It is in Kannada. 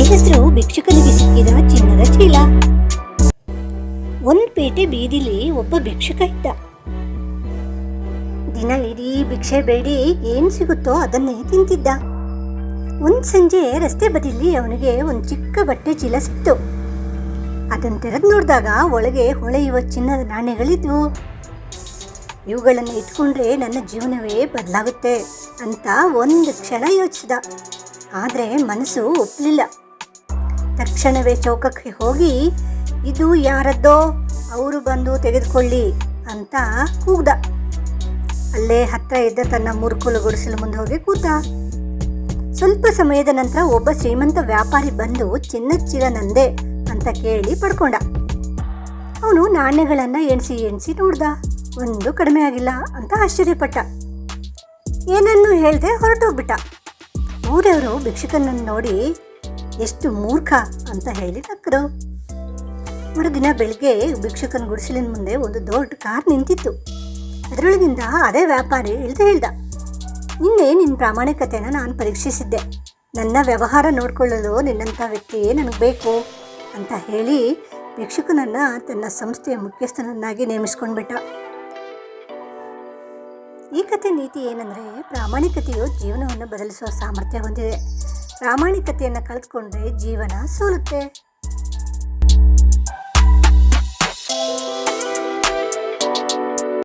ಹೆಸರು ಭಿಕ್ಷುಕನಿಗೆ ಸಿಕ್ಕಿದ ಚಿನ್ನದ ಚೀಲ. ಒಂದ್ ಪೇಟೆ ಬೀದಿಲಿ ಒಬ್ಬ ಭಿಕ್ಷುಕ ಇದ್ದ. ದಿನ ಇಡೀ ಭಿಕ್ಷೆ ಬೇಡಿ ಏನ್ ಸಿಗುತ್ತೋ ಅದನ್ನೇ ತಿಂತಿದ್ದ. ಒಂದ್ ಸಂಜೆ ರಸ್ತೆ ಬದಿಲಿ ಅವನಿಗೆ ಒಂದು ಚಿಕ್ಕ ಬಟ್ಟೆ ಚೀಲ ಸಿಕ್ತು. ಅದನ್ನು ತೆರೆದು ನೋಡಿದಾಗ ಒಳಗೆ ಹೊಳೆಯುವ ಚಿನ್ನದ ನಾಣ್ಯಗಳಿದ್ವು. ಇವುಗಳನ್ನು ಇಟ್ಕೊಂಡ್ರೆ ನನ್ನ ಜೀವನವೇ ಬದಲಾಗುತ್ತೆ ಅಂತ ಒಂದು ಕ್ಷಣ ಯೋಚಿಸಿದ. ಆದರೆ ಮನಸ್ಸು ಒಪ್ಪಲಿಲ್ಲ. ತಕ್ಷಣವೇ ಚೌಕಕ್ಕೆ ಹೋಗಿ, ಇದು ಯಾರದ್ದೋ, ಅವರು ಬಂದು ತೆಗೆದುಕೊಳ್ಳಿ ಅಂತ ಕೂಗ್ದ. ಅಲ್ಲೇ ಹತ್ರ ಇದ್ದ ತನ್ನ ಮುರುಕುಲು ಗುಡಿಸಲು ಮುಂದೆ ಹೋಗಿ ಕೂತ. ಸ್ವಲ್ಪ ಸಮಯದ ನಂತರ ಒಬ್ಬ ಶ್ರೀಮಂತ ವ್ಯಾಪಾರಿ ಬಂದು ಚಿನ್ನದ ಚೀಲ ನಂದೆ ಅಂತ ಕೇಳಿ ಪಡ್ಕೊಂಡ. ಅವನು ನಾಣ್ಯಗಳನ್ನು ಎಣಿಸಿ ನೋಡ್ದ. ಒಂದು ಕಡಿಮೆ ಆಗಿಲ್ಲ ಅಂತ ಆಶ್ಚರ್ಯಪಟ್ಟ. ಏನನ್ನು ಹೇಳ್ದೆ ಹೊರಟೋಗ್ಬಿಟ್ಟ. ಊರವರು ಭಿಕ್ಷುಕನನ್ನು ನೋಡಿ ಎಷ್ಟು ಮೂರ್ಖ ಅಂತ ಹೇಳಿ ನಕ್ಕರು. ಮರುದಿನ ಬೆಳಿಗ್ಗೆ ಭಿಕ್ಷುಕನ ಗುಡಿಸಲಿನ ಮುಂದೆ ಒಂದು ದೊಡ್ಡ ಕಾರ್ ನಿಂತಿತ್ತು. ಅದರೊಳಗಿಂದ ಅದೇ ವ್ಯಾಪಾರಿ ಹೇಳ್ದ, ನಿನ್ನೆ ನಿನ್ನ ಪ್ರಾಮಾಣಿಕತೆಯನ್ನು ನಾನು ಪರೀಕ್ಷಿಸಿದ್ದೆ. ನನ್ನ ವ್ಯವಹಾರ ನೋಡಿಕೊಳ್ಳಲು ನಿನ್ನಂಥ ವ್ಯಕ್ತಿಯೇ ನನಗೆ ಬೇಕು ಅಂತ ಹೇಳಿ ಭಿಕ್ಷುಕನನ್ನು ತನ್ನ ಸಂಸ್ಥೆಯ ಮುಖ್ಯಸ್ಥನನ್ನಾಗಿ ನೇಮಿಸ್ಕೊಂಡ್ಬಿಟ್ಟ. ಈ ಕಥೆ ನೀತಿ ಏನಂದರೆ, ಪ್ರಾಮಾಣಿಕತೆಯು ಜೀವನವನ್ನು ಬದಲಿಸುವ ಸಾಮರ್ಥ್ಯ ಹೊಂದಿದೆ. ಪ್ರಾಮಾಣಿಕತೆಯನ್ನು ಕಳೆದುಕೊಂಡ್ರೆ ಜೀವನ ಸೋಲುತ್ತೆ.